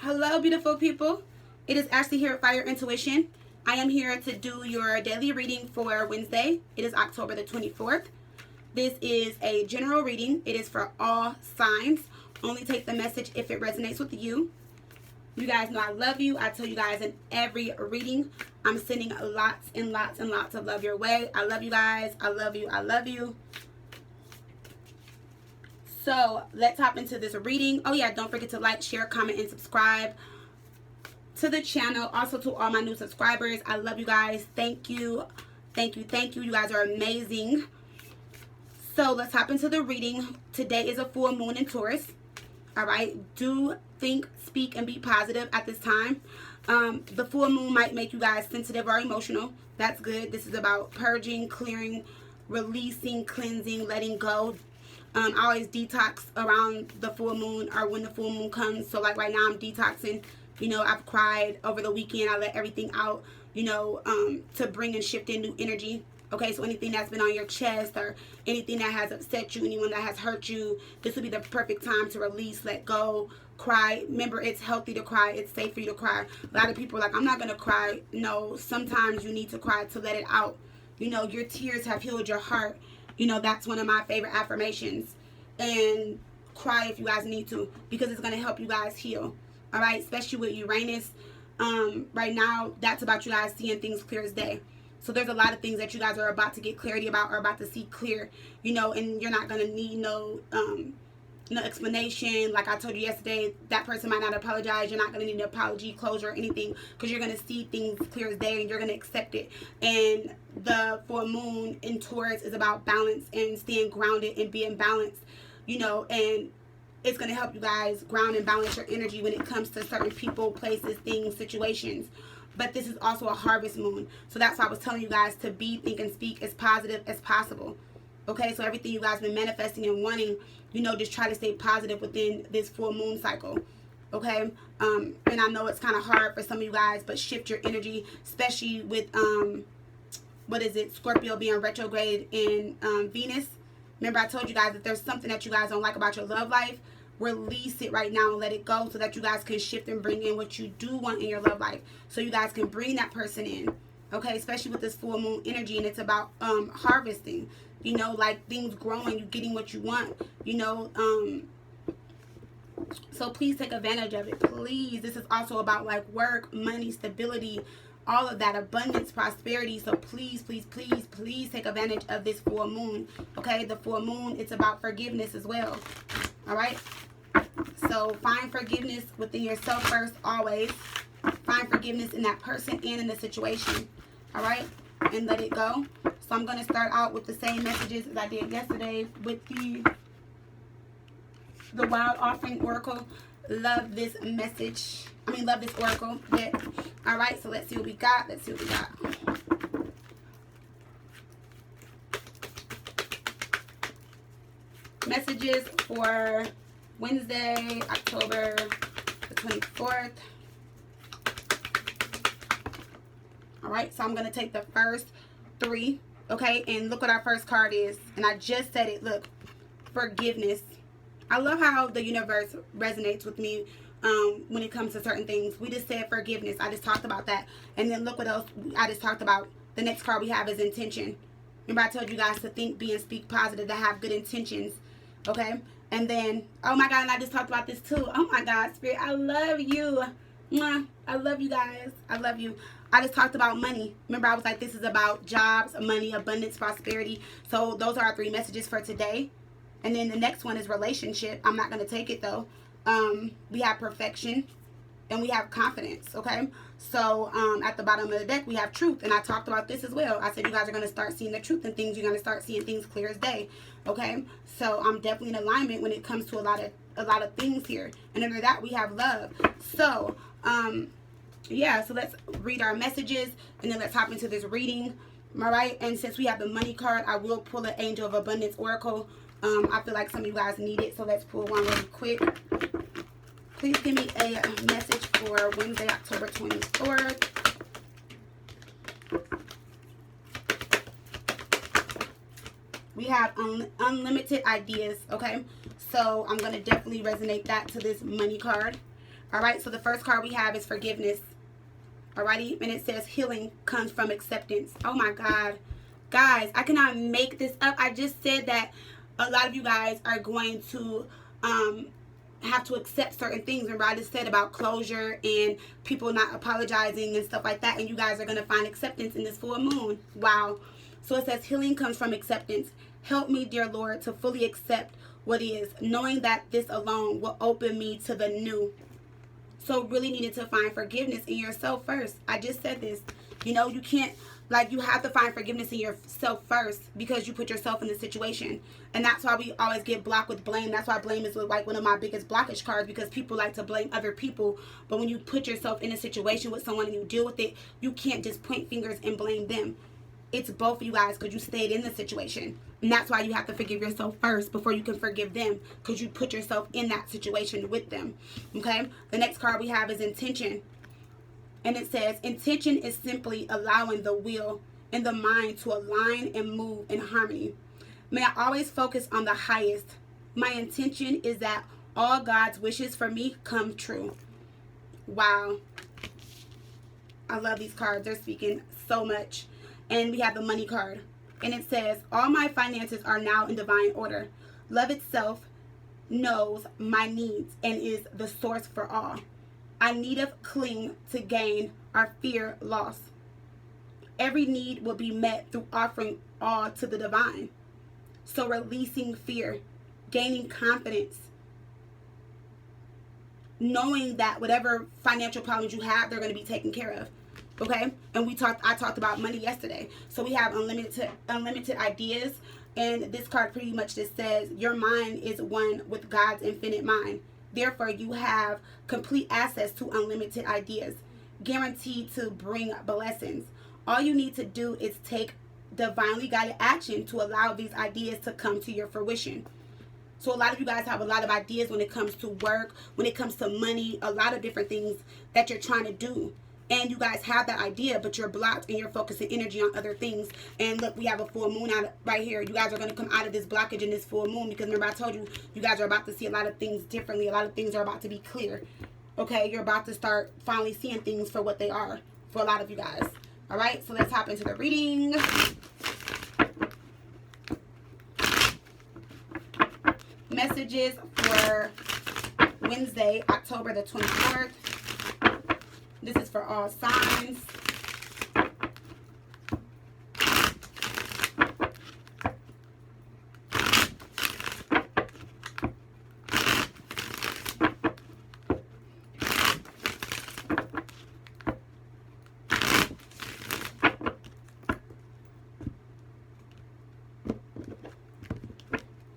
Hello, beautiful people. It is Ashley here at Fire Intuition. I am here to do your daily reading for Wednesday. It is October the 24th. This is a general reading. It is for all signs. Only take the message if it resonates with you. You guys know I love you. I tell you guys in every reading, I'm sending lots and lots and lots of love your way. I love you guys. I love you. I love you. So let's hop into this reading. Oh yeah, don't forget to like, share, comment, and subscribe to the channel. Also to all my new subscribers, I love you guys. Thank you. Thank you. Thank you. You guys are amazing. So let's hop into the reading. Today is a full moon in Taurus. All right. Do think, speak, and be positive at this time. The full moon might make you guys sensitive or emotional. That's good. This is about purging, clearing, releasing, cleansing, letting go. I always detox around the full moon or when the full moon comes. So like right now I'm detoxing. You know, I've cried over the weekend. I let everything out, you know, to bring and shift in new energy. Okay, so anything that's been on your chest or anything that has upset you, anyone that has hurt you, this will be the perfect time to release, let go, cry. Remember, it's healthy to cry. It's safe for you to cry. A lot of people are like, I'm not going to cry. No, sometimes you need to cry to let it out. You know, your tears have healed your heart. You know, that's one of my favorite affirmations. And cry if you guys need to, because it's going to help you guys heal. All right, especially with Uranus. Right now, that's about you guys seeing things clear as day. So there's a lot of things that you guys are about to get clarity about or about to see clear, you know, and you're not going to need no explanation. Like I told you yesterday, that person might not apologize. You're not going to need an apology, closure, or anything, because you're going to see things clear as day and you're going to accept it. And the full moon in Taurus is about balance and staying grounded and being balanced, you know, and it's going to help you guys ground and balance your energy when it comes to certain people, places, things, situations. But this is also a harvest moon. So that's why I was telling you guys to be, think, and speak as positive as possible. Okay, so everything you guys been manifesting and wanting, you know, just try to stay positive within this full moon cycle. Okay, and I know it's kind of hard for some of you guys, but shift your energy, especially with, what is it, Scorpio being retrograde in Venus. Remember, I told you guys that there's something that you guys don't like about your love life. Release it right now and let it go so that you guys can shift and bring in what you do want in your love life. So you guys can bring that person in. Okay, especially with this full moon energy, and it's about harvesting. You know, like things growing, you getting what you want. You know, so please take advantage of it. Please. This is also about like work, money, stability, all of that, abundance, prosperity. So please, please, please, please take advantage of this full moon. Okay, the full moon, it's about forgiveness as well. All right. So find forgiveness within yourself first, always. Find forgiveness in that person and in the situation. All right. And let it go. So I'm going to start out with the same messages as I did yesterday with the Wild Offering Oracle. Love this message. I mean, love this oracle. Yeah. All right. So let's see what we got. Let's see what we got. Messages for Wednesday, October the 24th. All right, so I'm going to take the first three, okay, and look what our first card is. And I just said it, look, forgiveness. I love how the universe resonates with me when it comes to certain things. We just said forgiveness. I just talked about that. And then look what else I just talked about. The next card we have is intention. Remember I told you guys to think, be, and speak positive, to have good intentions. Okay, and then, oh my God, and I just talked about this too. Oh my God, Spirit, I love you. Mwah. I love you guys. I love you. I just talked about money. Remember, I was like, this is about jobs, money, abundance, prosperity. So those are our three messages for today. And then the next one is relationship. I'm not going to take it though. We have perfection and we have confidence. Okay, so at the bottom of the deck we have truth, and I talked about this as well. I said you guys are going to start seeing the truth in things. You're going to start seeing things clear as day. Okay, so I'm definitely in alignment when it comes to a lot of things here. And under that we have love. So yeah, so let's read our messages and then let's hop into this reading. All right, and since we have the money card, I will pull an Angel of Abundance Oracle. I feel like some of you guys need it, so let's pull one really quick. Please give me a message for Wednesday, October 24th. We have unlimited ideas, okay? So I'm going to definitely resonate that to this money card. All right, so the first card we have is forgiveness. Alrighty, and it says healing comes from acceptance. Oh my God. Guys, I cannot make this up. I just said that a lot of you guys are going to have to accept certain things. And I just said about closure and people not apologizing and stuff like that. And you guys are going to find acceptance in this full moon. Wow. So it says healing comes from acceptance. Help me, dear Lord, to fully accept what is, knowing that this alone will open me to the new. So really needed to find forgiveness in yourself first. I just said this. You know, you can't, like, you have to find forgiveness in yourself first because you put yourself in the situation. And that's why we always get blocked with blame. That's why blame is like one of my biggest blockage cards, because people like to blame other people. But when you put yourself in a situation with someone and you deal with it, you can't just point fingers and blame them. It's both of you guys because you stayed in the situation. And that's why you have to forgive yourself first before you can forgive them, because you put yourself in that situation with them. Okay? The next card we have is intention. And it says, intention is simply allowing the will and the mind to align and move in harmony. May I always focus on the highest. My intention is that all God's wishes for me come true. Wow. I love these cards. They're speaking so much. And we have the money card. And it says, all my finances are now in divine order. Love itself knows my needs and is the source for all. I need of cling to gain or fear loss. Every need will be met through offering all to the divine. So releasing fear, gaining confidence, knowing that whatever financial problems you have, they're going to be taken care of. Okay? And I talked about money yesterday. So we have unlimited ideas. And this card pretty much just says, your mind is one with God's infinite mind. Therefore, you have complete access to unlimited ideas, guaranteed to bring blessings. All you need to do is take divinely guided action to allow these ideas to come to your fruition. So a lot of you guys have a lot of ideas when it comes to work, when it comes to money, a lot of different things that you're trying to do. And you guys have that idea, but you're blocked and you're focusing energy on other things. And look, we have a full moon out right here. You guys are going to come out of this blockage in this full moon, because remember I told you, you guys are about to see a lot of things differently. A lot of things are about to be clear. Okay, you're about to start finally seeing things for what they are for a lot of you guys. All right, so let's hop into the reading. Messages for Wednesday, October the 24th. This is for all signs.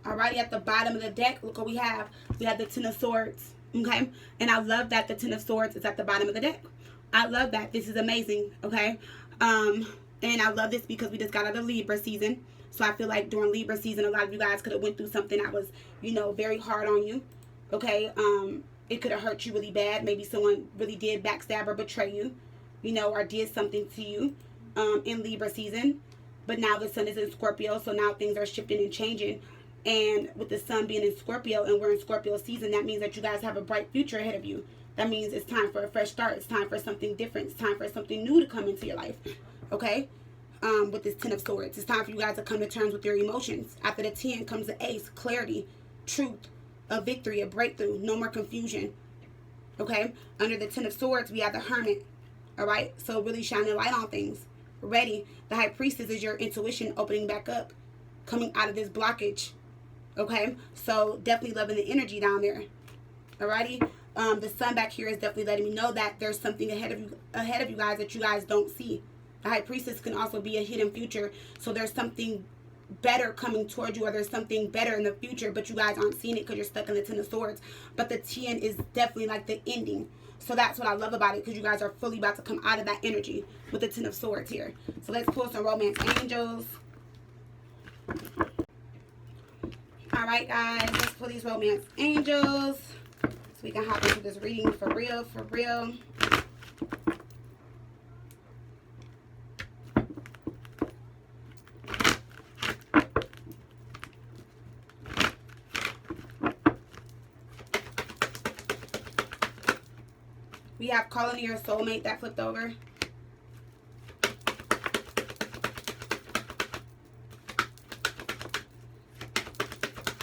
Alrighty, at the bottom of the deck, look what we have. We have the Ten of Swords. Okay? And I love that the Ten of Swords is at the bottom of the deck. I love that. This is amazing. Okay? And I love this because we just got out of Libra season. So I feel like during Libra season, a lot of you guys could have went through something that was, you know, very hard on you. Okay? It could have hurt you really bad. Maybe someone really did backstab or betray you, you know, or did something to you in Libra season. But now the sun is in Scorpio, so now things are shifting and changing. And with the sun being in Scorpio and we're in Scorpio season, that means that you guys have a bright future ahead of you. That means it's time for a fresh start. It's time for something different. It's time for something new to come into your life. Okay? With this Ten of Swords. It's time for you guys to come to terms with your emotions. After the 10 comes the Ace. Clarity. Truth. A victory. A breakthrough. No more confusion. Okay? Under the Ten of Swords, we have the Hermit. Alright? So really shining light on things. Ready. The High Priestess is your intuition opening back up. Coming out of this blockage. Okay? So definitely loving the energy down there. Alrighty? The sun back here is definitely letting me know that there's something ahead of you guys that you guys don't see. The High Priestess can also be a hidden future. So there's something better coming toward you, or there's something better in the future, but you guys aren't seeing it because you're stuck in the Ten of Swords. But the 10 is definitely like the ending. So that's what I love about it, because you guys are fully about to come out of that energy with the Ten of Swords here. So let's pull some romance angels. Alright guys, let's pull these romance angels so we can hop into this reading for real, for real. We have calling to your soulmate that flipped over.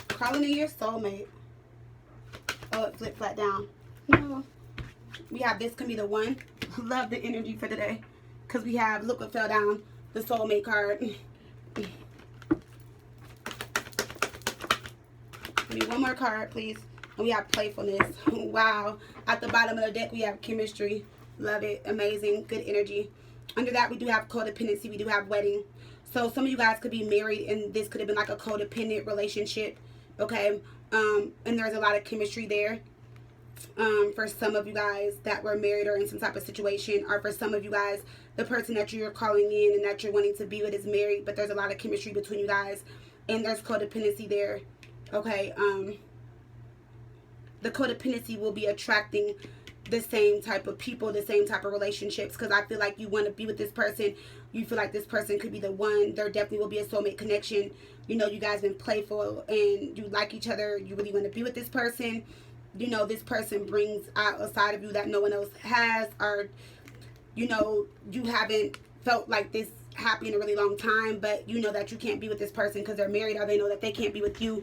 Calling to your soulmate. Oh, it flipped flat down. No. We have this can be the one. Love the energy for today. Because we have, look what fell down, the soulmate card. Give me one more card, please. And we have playfulness. Wow. At the bottom of the deck, we have chemistry. Love it. Amazing. Good energy. Under that, we do have codependency. We do have wedding. So some of you guys could be married, and this could have been like a codependent relationship. Okay. And there's a lot of chemistry there. For some of you guys that were married or in some type of situation, or for some of you guys, the person that you're calling in and that you're wanting to be with is married, but there's a lot of chemistry between you guys, and there's codependency there. Okay. The codependency will be attracting the same type of people, the same type of relationships, because I feel like you want to be with this person. You feel like this person could be the one. There definitely will be a soulmate connection. You know, you guys been playful and you like each other. You really want to be with this person. You know, this person brings out a side of you that no one else has, or, you know, you haven't felt like this happy in a really long time, but you know that you can't be with this person because they're married, or they know that they can't be with you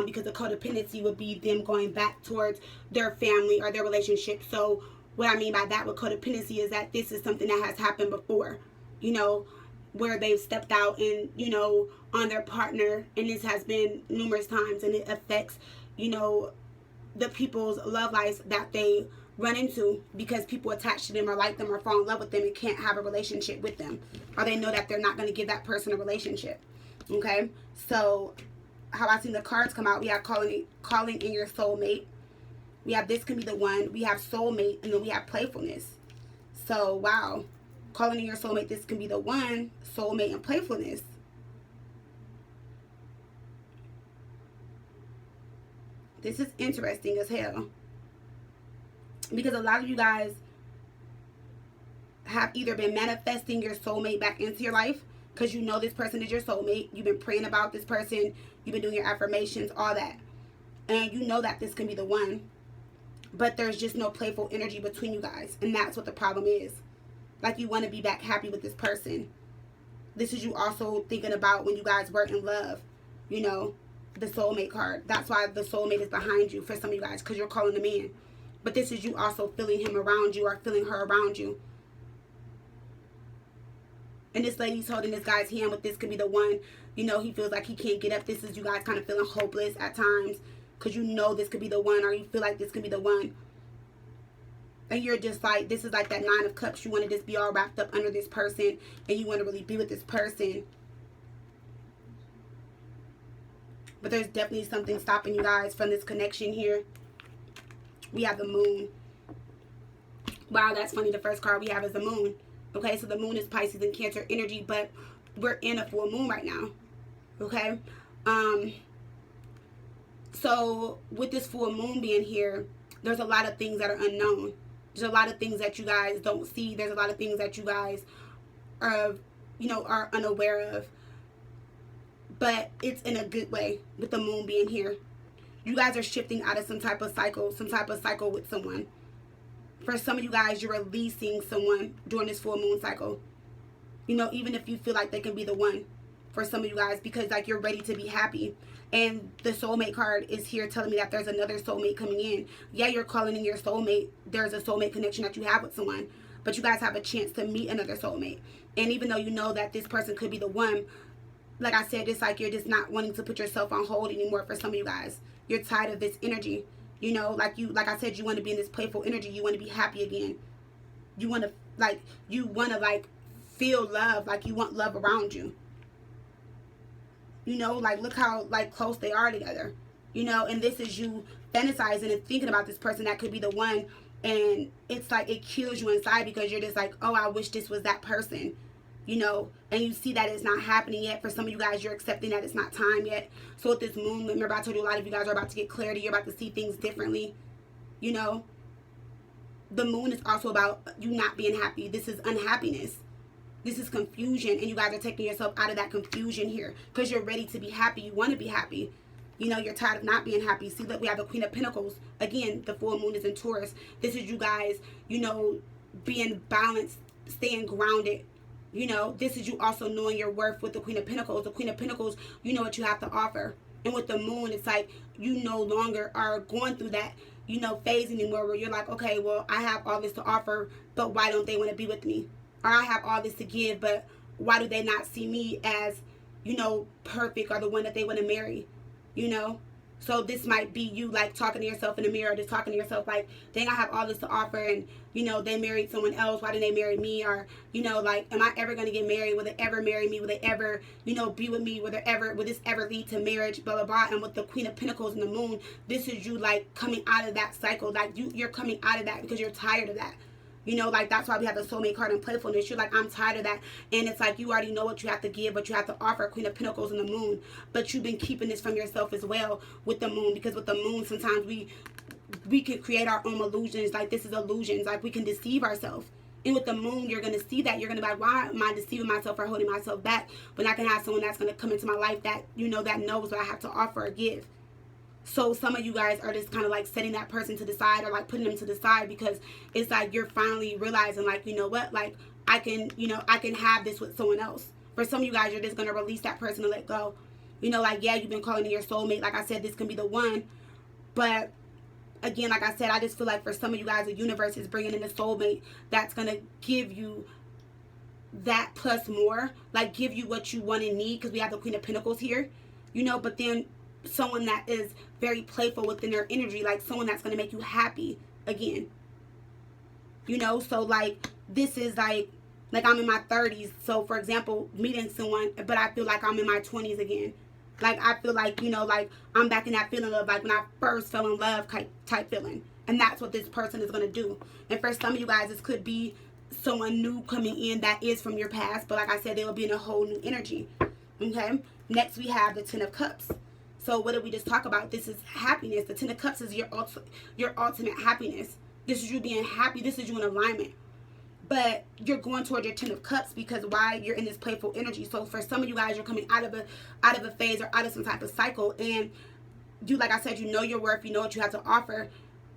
because the codependency would be them going back towards their family or their relationship. So what I mean by that with codependency is that this is something that has happened before, you know, where they've stepped out and, you know, on their partner, and this has been numerous times, and it affects, you know, the people's love lives that they run into because people attach to them or like them or fall in love with them and can't have a relationship with them, or they know that they're not going to give that person a relationship. Okay, so how I seen the cards come out, we have calling in your soulmate. We have this can be the one. We have soulmate, and then we have playfulness. So wow, calling in your soulmate, this can be the one, soulmate, and playfulness. This is interesting as hell, because a lot of you guys have either been manifesting your soulmate back into your life because you know this person is your soulmate. You've been praying about this person. You've been doing your affirmations, all that. And you know that this can be the one. But there's just no playful energy between you guys. And that's what the problem is. Like, you want to be back happy with this person. This is you also thinking about when you guys were in love, you know. The soulmate card. That's why the soulmate is behind you for some of you guys, because you're calling them in. But this is you also feeling him around you or feeling her around you. And this lady's holding this guy's hand with this could be the one. You know, he feels like he can't get up. This is you guys kind of feeling hopeless at times because you know this could be the one, or you feel like this could be the one. And you're just like, this is like that 9 of Cups. You want to just be all wrapped up under this person, and you want to really be with this person. But there's definitely something stopping you guys from this connection here. We have the moon. Wow, that's funny. The first card we have is the moon. Okay, so the moon is Pisces and Cancer energy, but we're in a full moon right now. Okay. So with this full moon being here, there's a lot of things that are unknown. There's a lot of things that you guys don't see. There's a lot of things that you guys are, you know, are unaware of. But it's in a good way with the moon being here. You guys are shifting out of some type of cycle with someone. For some of you guys, you're releasing someone during this full moon cycle. You know, even if you feel like they can be the one for some of you guys, because like you're ready to be happy. And the soulmate card is here telling me that there's another soulmate coming in. Yeah, you're calling in your soulmate. There's a soulmate connection that you have with someone. But you guys have a chance to meet another soulmate. And even though you know that this person could be the one, like I said, it's like you're just not wanting to put yourself on hold anymore for some of you guys. You're tired of this energy. You know, like I said, you want to be in this playful energy. You want to be happy again. You want to feel love. Like you want love around you. You know, like look how like close they are together. You know, and this is you fantasizing and thinking about this person that could be the one. And it's like it kills you inside because you're just like, oh, I wish this was that person. You know, and you see that it's not happening yet. For some of you guys, you're accepting that it's not time yet. So with this moon, remember I told you a lot of you guys are about to get clarity. You're about to see things differently. You know, the moon is also about you not being happy. This is unhappiness. This is confusion. And you guys are taking yourself out of that confusion here because you're ready to be happy. You want to be happy. You know, you're tired of not being happy. See, look, we have the Queen of Pentacles. Again, the full moon is in Taurus. This is you guys, you know, being balanced, staying grounded. You know, this is you also knowing your worth with the Queen of Pentacles. The Queen of Pentacles, you know what you have to offer. And with the moon, it's like you no longer are going through that, you know, phase anymore where you're like, okay, well, I have all this to offer, but why don't they want to be with me? Or I have all this to give, but why do they not see me as, you know, perfect or the one that they want to marry? You know? So this might be you, like, talking to yourself in the mirror, just talking to yourself like, dang, I have all this to offer, and, you know, they married someone else. Why didn't they marry me? Or, you know, like, am I ever going to get married? Will they ever marry me? Will they ever, you know, be with me? Will this ever lead to marriage? Blah, blah, blah. And with the Queen of Pentacles and the moon, this is you, like, coming out of that cycle. Like, you're coming out of that because you're tired of that. You know, like, that's why we have the Soulmate card in playfulness. You're like, I'm tired of that. And it's like, you already know what you have to give, what you have to offer, Queen of Pentacles and the moon. But you've been keeping this from yourself as well with the moon. Because with the moon, sometimes we can create our own illusions. Like, this is illusions. Like, we can deceive ourselves. And with the moon, you're going to see that. You're going to be like, why am I deceiving myself or holding myself back? But I can have someone that's going to come into my life that, you know, that knows what I have to offer or give. So some of you guys are just kind of like setting that person to the side or like putting them to the side because it's like you're finally realizing, like, you know what, like, I can, you know, I can have this with someone else. For some of you guys, you're just going to release that person and let go. You know, like, yeah, you've been calling it your soulmate. Like I said, this can be the one. But again, like I said, I just feel like for some of you guys, the universe is bringing in a soulmate that's going to give you that plus more. Like, give you what you want and need, because we have the Queen of Pentacles here. You know, but then someone that is very playful within their energy, like someone that's going to make you happy again. You know, so like this is like I'm in my 30s. So for example, meeting someone, but I feel like I'm in my 20s again. Like I feel like, you know, like I'm back in that feeling of like when I first fell in love type feeling. And that's what this person is going to do. And for some of you guys, this could be someone new coming in that is from your past. But like I said, they will be in a whole new energy. Okay. Next, we have the Ten of Cups. So what did we just talk about? This is happiness. The Ten of Cups is your ultimate happiness. This is you being happy. This is you in alignment. But you're going toward your Ten of Cups because why? You're in this playful energy. So for some of you guys, you're coming out of a phase or out of some type of cycle, and you, like I said, you know your worth. You know what you have to offer,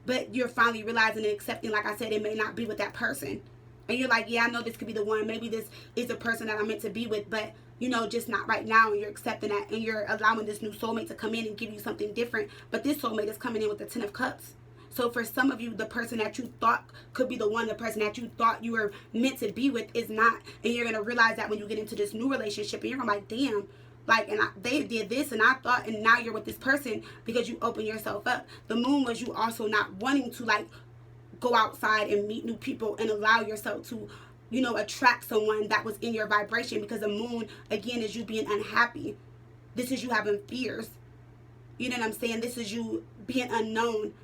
but you're finally realizing and accepting. Like I said, it may not be with that person, and you're like, yeah, I know this could be the one. Maybe this is the person that I'm meant to be with, but you know, just not right now. And you're accepting that, and you're allowing this new soulmate to come in and give you something different. But this soulmate is coming in with the Ten of Cups. So for some of you, the person that you thought could be the one, the person that you thought you were meant to be with is not. And you're going to realize that when you get into this new relationship, and you're going to be like, damn, like, and they did this, and I thought, and now you're with this person because you open yourself up. The moon was you also not wanting to, like, go outside and meet new people and allow yourself to, you know, attract someone that was in your vibration, because the moon, again, is you being unhappy. This is you having fears. You know what I'm saying? This is you being unknown.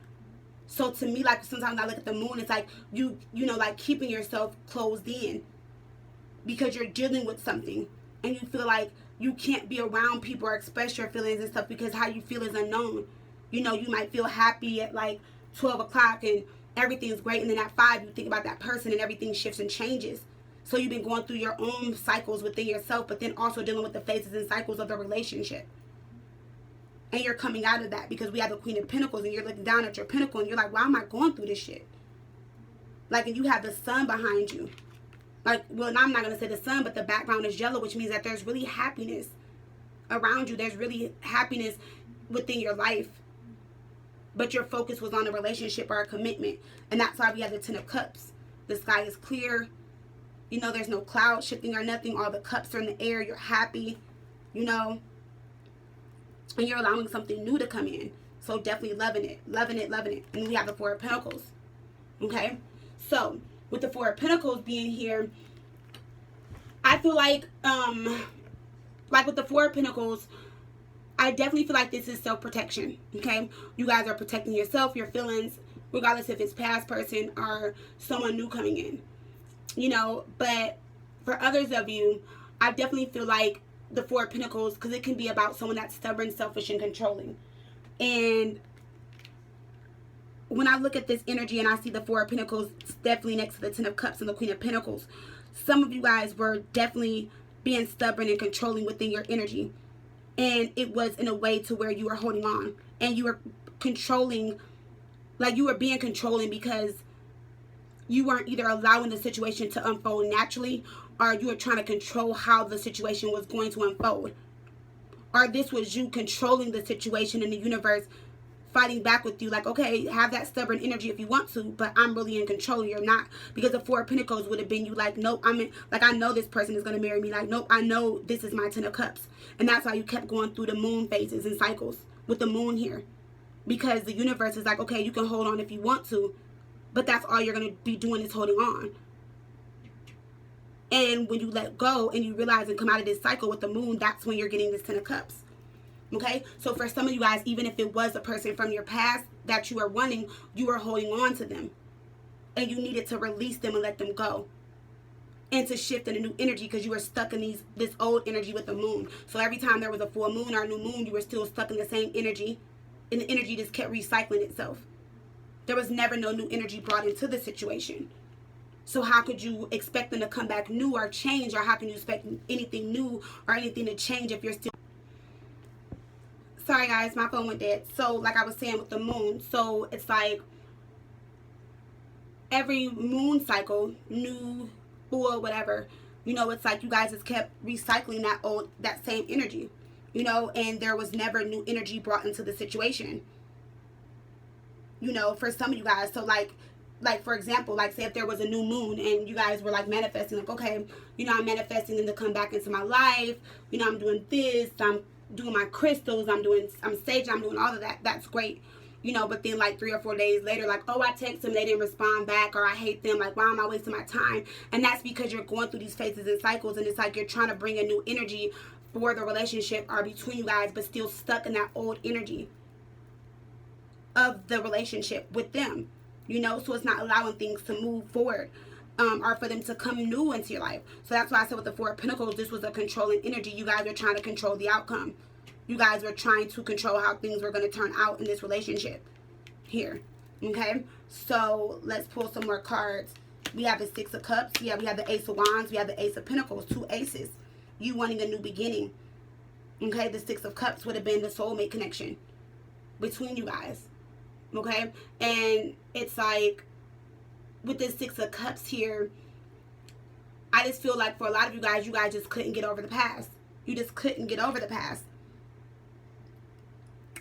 So to me, like, sometimes I look at the moon, it's like you know, like keeping yourself closed in because you're dealing with something, and you feel like you can't be around people or express your feelings and stuff because how you feel is unknown. You know, you might feel happy at like 12 o'clock and everything's great, and then at 5 you think about that person and everything shifts and changes. So you've been going through your own cycles within yourself, but then also dealing with the phases and cycles of the relationship. And you're coming out of that because we have the Queen of Pentacles, and you're looking down at your pentacle and you're like, why am I going through this shit? Like, and you have the sun behind you. Like, well, I'm not going to say the sun, but the background is yellow, which means that there's really happiness around you. There's really happiness within your life. But your focus was on a relationship or a commitment. And that's why we have the Ten of Cups. The sky is clear. You know, there's no cloud shifting or nothing. All the cups are in the air. You're happy, you know. And you're allowing something new to come in. So definitely loving it. Loving it, loving it. And we have the Four of Pentacles. Okay? So, with the Four of Pentacles being here, I feel like with the Four of Pentacles, I definitely feel like this is self-protection. Okay? You guys are protecting yourself, your feelings, regardless if it's past person or someone new coming in. You know, but for others of you, I definitely feel like the Four of Pentacles, because it can be about someone that's stubborn, selfish, and controlling. And when I look at this energy and I see the Four of Pentacles, it's definitely next to the Ten of Cups and the Queen of Pentacles. Some of you guys were definitely being stubborn and controlling within your energy. and it was in a way to where you were holding on and you were controlling, like you were being controlling because you weren't either allowing the situation to unfold naturally, or you were trying to control how the situation was going to unfold, or this was you controlling the situation in the universe fighting back with you, like, okay, have that stubborn energy if you want to, but I'm really in control. You're not, because the Four of Pentacles would have been you like, nope, I'm in, like, I know this person is going to marry me, like, nope, I know this is my Ten of Cups. And that's why you kept going through the moon phases and cycles with the moon here, because the universe is like, okay, you can hold on if you want to, but that's all you're going to be doing is holding on. And when you let go and you realize and come out of this cycle with the moon, that's when you're getting this Ten of Cups. Okay, so for some of you guys, even if it was a person from your past that you are wanting, you are holding on to them, and you needed to release them and let them go, and to shift in a new energy, because you were stuck in this old energy with the moon. So every time there was a full moon or a new moon, you were still stuck in the same energy, and the energy just kept recycling itself. There was never no new energy brought into the situation. So how could you expect them to come back new or change, or how can you expect anything new or anything to change if you're still... Sorry guys, my phone went dead. So like I was saying with the moon, so it's like every moon cycle, new, full, whatever, you know, it's like you guys just kept recycling that same energy, you know, and there was never new energy brought into the situation, you know, for some of you guys. So like for example, like say if there was a new moon and you guys were like manifesting, like, okay, you know, I'm manifesting them to come back into my life, you know, I'm doing this, I'm doing my crystals, I'm saging, I'm doing all of that. That's great, you know, but then like 3 or 4 days later, like, oh, I text them, they didn't respond back, or I hate them, like, why am I wasting my time? And that's because you're going through these phases and cycles, and it's like you're trying to bring a new energy for the relationship or between you guys, but still stuck in that old energy of the relationship with them, you know. So it's not allowing things to move forward, or for them to come new into your life. So that's why I said with the Four of Pentacles, this was a controlling energy. You guys were trying to control the outcome. You guys were trying to control how things were going to turn out in this relationship here. Okay, so let's pull some more cards. We have the Six of Cups. Yeah, we have the Ace of Wands. We have the Ace of Pentacles. 2 aces. You wanting a new beginning. Okay, the Six of Cups would have been the soulmate connection between you guys. Okay, and it's like with this Six of Cups here, I just feel like for a lot of you guys just couldn't get over the past. You just couldn't get over the past.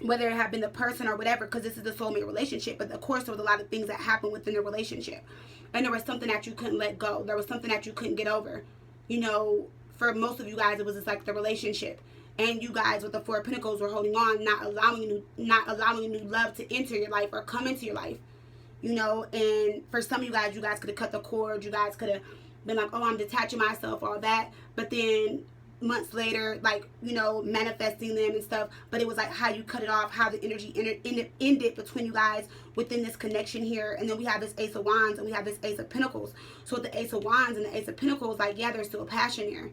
Whether it had been the person or whatever, because this is the soulmate relationship. But of course, there was a lot of things that happened within the relationship. And there was something that you couldn't let go. There was something that you couldn't get over. You know, for most of you guys, it was just like the relationship. And you guys with the Four of Pentacles were holding on, not allowing new love to enter your life or come into your life. You know, and for some of you guys could have cut the cord. You guys could have been like, oh, I'm detaching myself, all that. But then months later, like, you know, manifesting them and stuff. But it was like how you cut it off, how the energy ended between you guys within this connection here. And then we have this Ace of Wands and we have this Ace of Pentacles. So with the Ace of Wands and the Ace of Pentacles, like, yeah, there's still a passion there.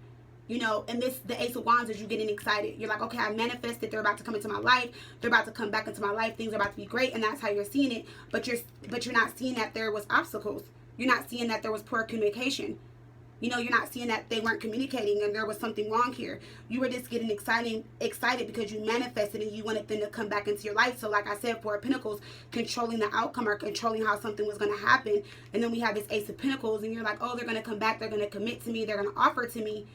You know, and the Ace of Wands is you getting excited. You're like, okay, I manifested. They're about to come into my life. They're about to come back into my life. Things are about to be great, and that's how you're seeing it. But you're not seeing that there was obstacles. You're not seeing that there was poor communication. You know, you're not seeing that they weren't communicating and there was something wrong here. You were just getting excited because you manifested and you wanted them to come back into your life. So like I said, Four of Pentacles, controlling the outcome or controlling how something was going to happen. And then we have this Ace of Pentacles and you're like, oh, they're going to come back. They're going to commit to me. They're going to offer to me.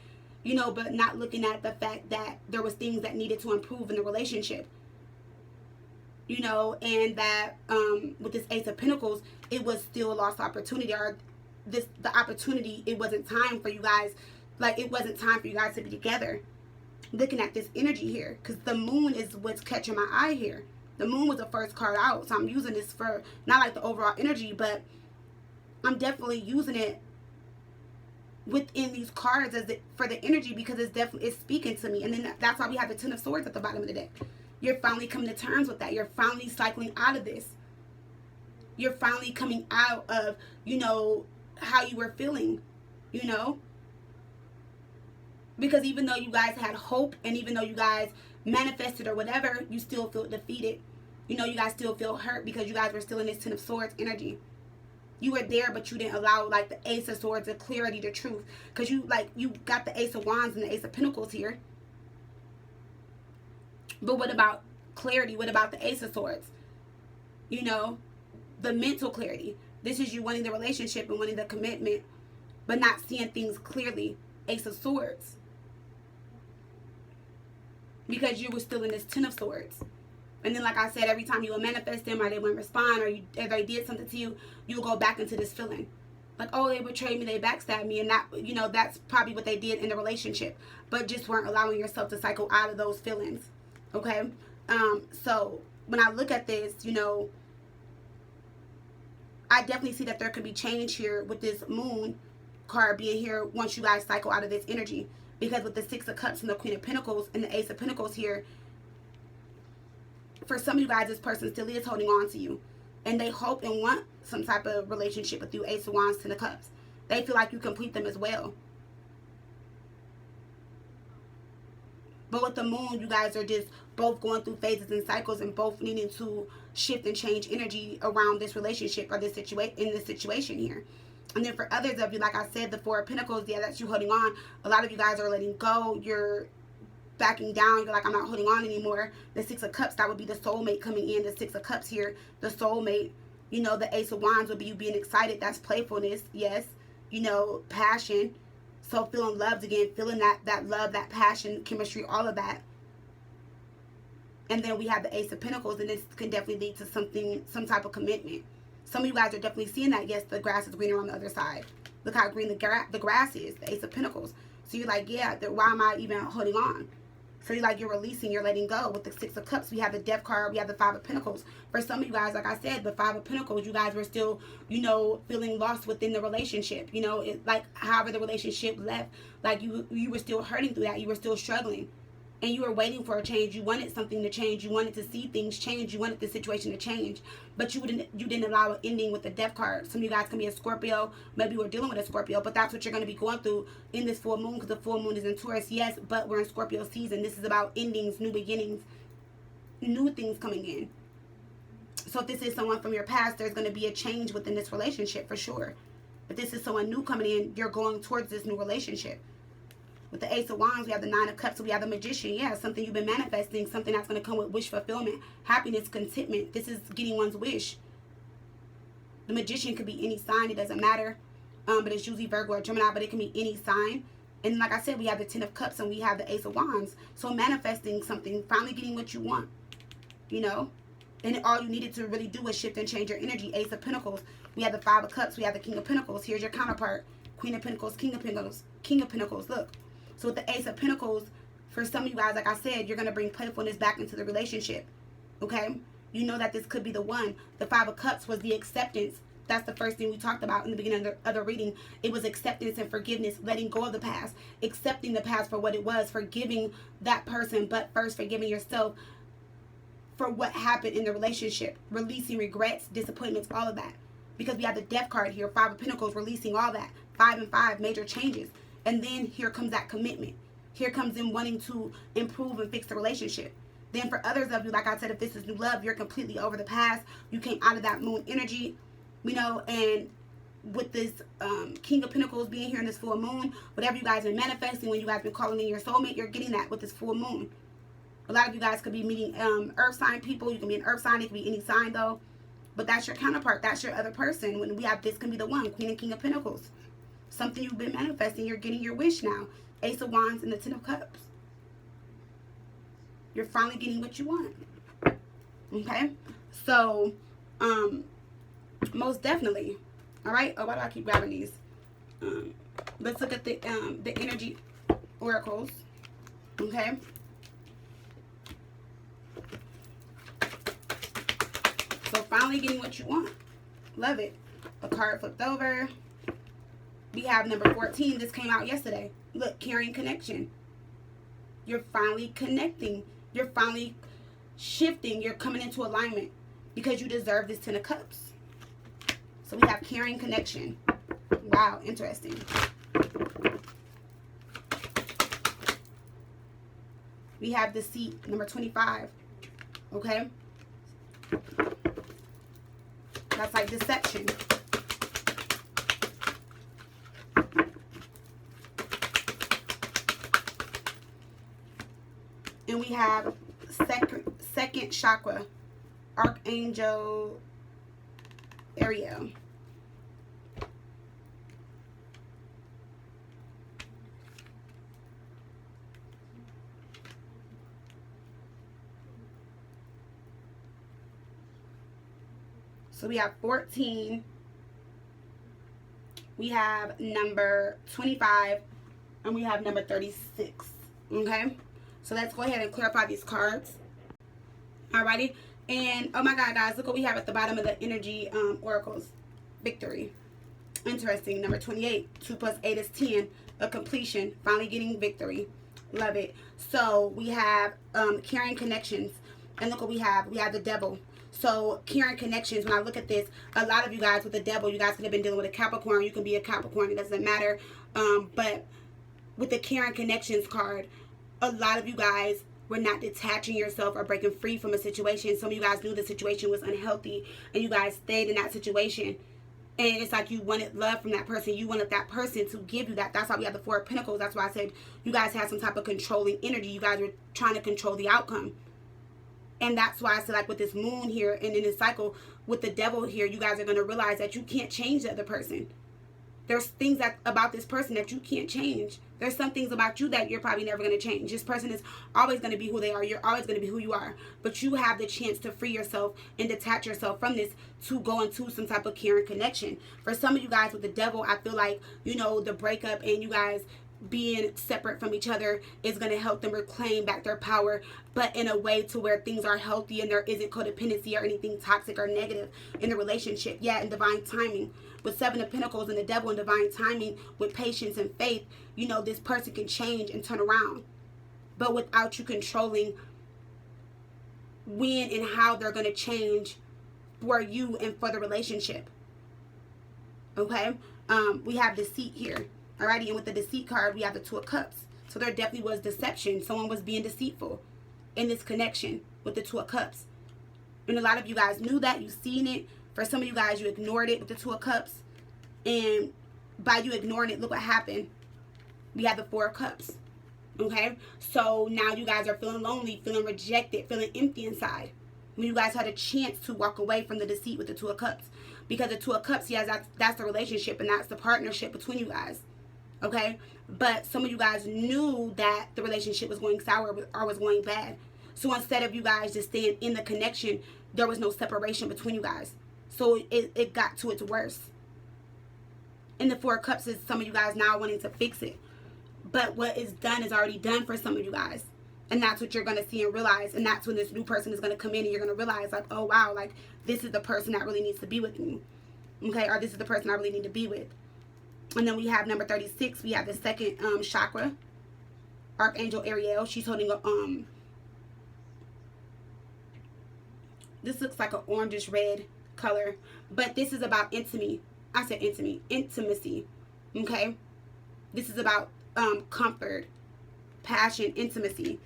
You know, but not looking at the fact that there was things that needed to improve in the relationship. You know, and that with this Ace of Pentacles, it was still a lost opportunity, or the opportunity, it wasn't time for you guys, like it wasn't time for you guys to be together. Looking at this energy here, because the moon is what's catching my eye here. The moon was the first card out, so I'm using this for not like the overall energy, but I'm definitely using it within these cards as for the energy, because it's speaking to me. And then that's why we have the Ten of Swords at the bottom of the deck. You're finally coming to terms with that. You're finally cycling out of this. You're finally coming out of, you know, how you were feeling, you know, because even though you guys had hope and even though you guys manifested or whatever, you still feel defeated. You know, you guys still feel hurt because you guys were still in this Ten of Swords energy. You were there, but you didn't allow like the Ace of Swords, the clarity, the truth, because you got the Ace of Wands and the Ace of Pentacles here. But what about clarity? What about the Ace of Swords? You know, the mental clarity. This is you wanting the relationship and wanting the commitment, but not seeing things clearly. Ace of Swords. Because you were still in this Ten of Swords. And then, like I said, every time you would manifest them, or they wouldn't respond, or if they did something to you, you would go back into this feeling. Like, oh, they betrayed me, they backstabbed me, and that, you know, that's probably what they did in the relationship. But just weren't allowing yourself to cycle out of those feelings. Okay? So, when I look at this, you know, I definitely see that there could be change here with this Moon card being here once you guys cycle out of this energy. Because with the Six of Cups and the Queen of Pentacles and the Ace of Pentacles here, for some of you guys, this person still is holding on to you. And they hope and want some type of relationship with you. Ace of Wands, Ten of Cups. They feel like you complete them as well. But with the Moon, you guys are just both going through phases and cycles and both needing to shift and change energy around this relationship or this situation here. And then for others of you, like I said, the Four of Pentacles, yeah, that's you holding on. A lot of you guys are letting go. You're backing down. You're like, I'm not holding on anymore. The Six of Cups, that would be the soulmate coming in. The Six of Cups here, the soulmate. You know, the Ace of Wands would be you being excited. That's playfulness, yes. You know, passion. So feeling loved again, feeling that love, that passion, chemistry, all of that. And then we have the Ace of Pentacles, and this can definitely lead to some type of commitment. Some of you guys are definitely seeing that. Yes, the grass is greener on the other side. Look how green the grass is, the Ace of Pentacles. So you're like, yeah, why am I even holding on? So you're like, you're releasing, you're letting go. With the Six of Cups, we have the Death card, we have the Five of Pentacles. For some of you guys, like I said, the Five of Pentacles, you guys were still, you know, feeling lost within the relationship. You know, like however the relationship left, like you were still hurting through that. You were still struggling. And you were waiting for a change. You wanted something to change. You wanted to see things change. You wanted the situation to change. But you didn't allow an ending with the Death card. Some of you guys can be a Scorpio. Maybe you were dealing with a Scorpio. But that's what you're going to be going through in this full moon. Because the full moon is in Taurus. Yes, but we're in Scorpio season. This is about endings, new beginnings, new things coming in. So if this is someone from your past, there's going to be a change within this relationship for sure. If this is someone new coming in, you're going towards this new relationship. With the Ace of Wands, we have the Nine of Cups, so we have the Magician. Yeah, something you've been manifesting, something that's going to come with wish fulfillment, happiness, contentment. This is getting one's wish. The Magician could be any sign. It doesn't matter. But it's usually Virgo or Gemini, but it can be any sign. And like I said, we have the Ten of Cups and we have the Ace of Wands. So manifesting something, finally getting what you want, you know. And all you needed to really do was shift and change your energy. Ace of Pentacles. We have the Five of Cups. We have the King of Pentacles. Here's your counterpart. Queen of Pentacles, King of Pentacles, King of Pentacles. Look. So with the Ace of Pentacles, for some of you guys, like I said, you're going to bring playfulness back into the relationship. Okay? You know that this could be the one. The Five of Cups was the acceptance. That's the first thing we talked about in the beginning of the reading. It was acceptance and forgiveness, letting go of the past, accepting the past for what it was, forgiving that person, but first forgiving yourself for what happened in the relationship, releasing regrets, disappointments, all of that. Because we have the Death card here, Five of Pentacles, releasing all that. 5 and 5, major changes. And then here comes that commitment. Here comes in wanting to improve and fix the relationship. Then for others of you, like I said, if this is new love, you're completely over the past. You came out of that moon energy, you know, and with this King of Pentacles being here in this full moon, whatever you guys been manifesting, when you guys been calling in your soulmate, you're getting that with this full moon. A lot of you guys could be meeting earth sign people. You can be an earth sign. It can be any sign though. But that's your counterpart. That's your other person. When we have this can be the one, Queen and King of Pentacles. Something you've been manifesting, you're getting your wish now. Ace of Wands and the Ten of Cups. You're finally getting what you want. Okay? So, most definitely. Alright? Oh, why do I keep grabbing these? Let's look at the energy oracles. Okay? So, finally getting what you want. Love it. A card flipped over. We have number 14. This came out yesterday. Look, caring connection. You're finally connecting. You're finally shifting. You're coming into alignment because you deserve this Ten of Cups. So we have caring connection. Wow, interesting. We have deceit, number 25. Okay? That's like deception. And we have second chakra, Archangel Ariel. So we have 14. We have number 25. And we have number 36. Okay? So let's go ahead and clarify these cards. Alrighty? And, oh my God, guys, look what we have at the bottom of the energy oracles. Victory. Interesting. Number 28. 2 plus 8 is 10. A completion. Finally getting victory. Love it. So we have carrying connections. And look what we have. We have the devil. So carrying connections, when I look at this, a lot of you guys with the devil, you guys could have been dealing with a Capricorn. You can be a Capricorn. It doesn't matter. But with the carrying connections card, a lot of you guys were not detaching yourself or breaking free from a situation. Some of you guys knew the situation was unhealthy and you guys stayed in that situation. And it's like you wanted love from that person. You wanted that person to give you that. That's why we have the Four of Pentacles. That's why I said you guys had some type of controlling energy. You guys were trying to control the outcome. And that's why I said, like, with this moon here and in this cycle with the devil here, you guys are going to realize that you can't change the other person. There's things about this person that you can't change. There's some things about you that you're probably never going to change. This person is always going to be who they are. You're always going to be who you are. But you have the chance to free yourself and detach yourself from this to go into some type of caring connection. For some of you guys with the devil, I feel like, you know, the breakup and you guys being separate from each other is going to help them reclaim back their power, but in a way to where things are healthy and there isn't codependency or anything toxic or negative in the relationship. Yeah, in divine timing. With Seven of Pentacles and the devil in divine timing, with patience and faith, you know, this person can change and turn around. But without you controlling when and how they're going to change for you and for the relationship. Okay? We have deceit here. Alrighty, and with the deceit card, we have the Two of Cups. So there definitely was deception. Someone was being deceitful in this connection with the Two of Cups. And a lot of you guys knew that. You've seen it. For some of you guys, you ignored it with the Two of Cups. And by you ignoring it, look what happened. We have the Four of Cups. Okay? So now you guys are feeling lonely, feeling rejected, feeling empty inside. When you guys had a chance to walk away from the deceit with the Two of Cups. Because the Two of Cups, yes, that's the relationship and that's the partnership between you guys. Okay? But some of you guys knew that the relationship was going sour or was going bad. So instead of you guys just staying in the connection, there was no separation between you guys. So it got to its worst. And the Four of Cups is some of you guys now wanting to fix it. But what is done is already done for some of you guys. And that's what you're going to see and realize. And that's when this new person is going to come in and you're going to realize, like, oh, wow, like, this is the person that really needs to be with me. Okay? Or this is the person I really need to be with. And then we have number 36. We have the second chakra, Archangel Ariel. She's holding a, this looks like an orangish red color. But this is about intimacy. I said intimacy. Okay? This is about comfort, passion, intimacy.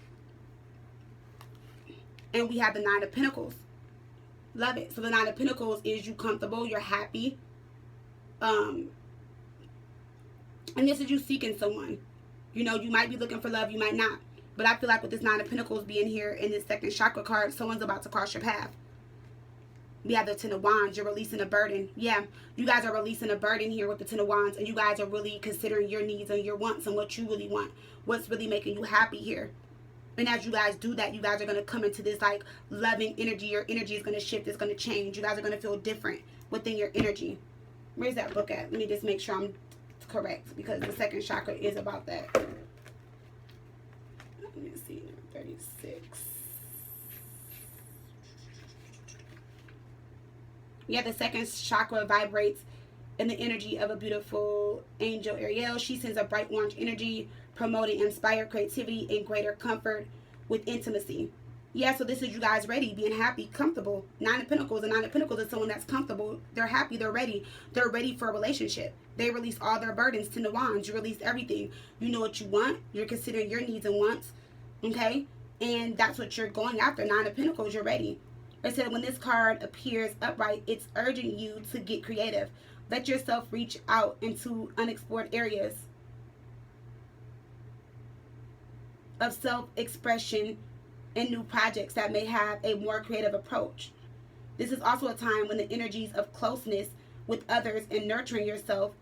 And we have the Nine of Pentacles. Love it. So the Nine of Pentacles is you comfortable, you're happy. And this is you seeking someone. You know, you might be looking for love, you might not. But I feel like with this Nine of Pentacles being here in this second chakra card, someone's about to cross your path. We have the Ten of Wands. You're releasing a burden. Yeah, you guys are releasing a burden here with the Ten of Wands. And you guys are really considering your needs and your wants and what you really want. What's really making you happy here. And as you guys do that, you guys are going to come into this, like, loving energy. Your energy is going to shift. It's going to change. You guys are going to feel different within your energy. Where's that book at? Let me just make sure I'm correct. Because the second chakra is about that. Let me see. 36. Yeah, the second chakra vibrates in the energy of a beautiful angel Ariel. She sends a bright orange energy, promoting inspired creativity and greater comfort with intimacy. Yeah, so this is you guys ready, being happy, comfortable. Nine of Pentacles. The Nine of Pentacles is someone that's comfortable. They're happy. They're ready. They're ready for a relationship. They release all their burdens. Ten of Wands. You release everything. You know what you want. You're considering your needs and wants. Okay? And that's what you're going after. Nine of Pentacles. You're ready. I said when this card appears upright, it's urging you to get creative. Let yourself reach out into unexplored areas of self-expression in new projects that may have a more creative approach. This is also a time when the energies of closeness with others and nurturing yourself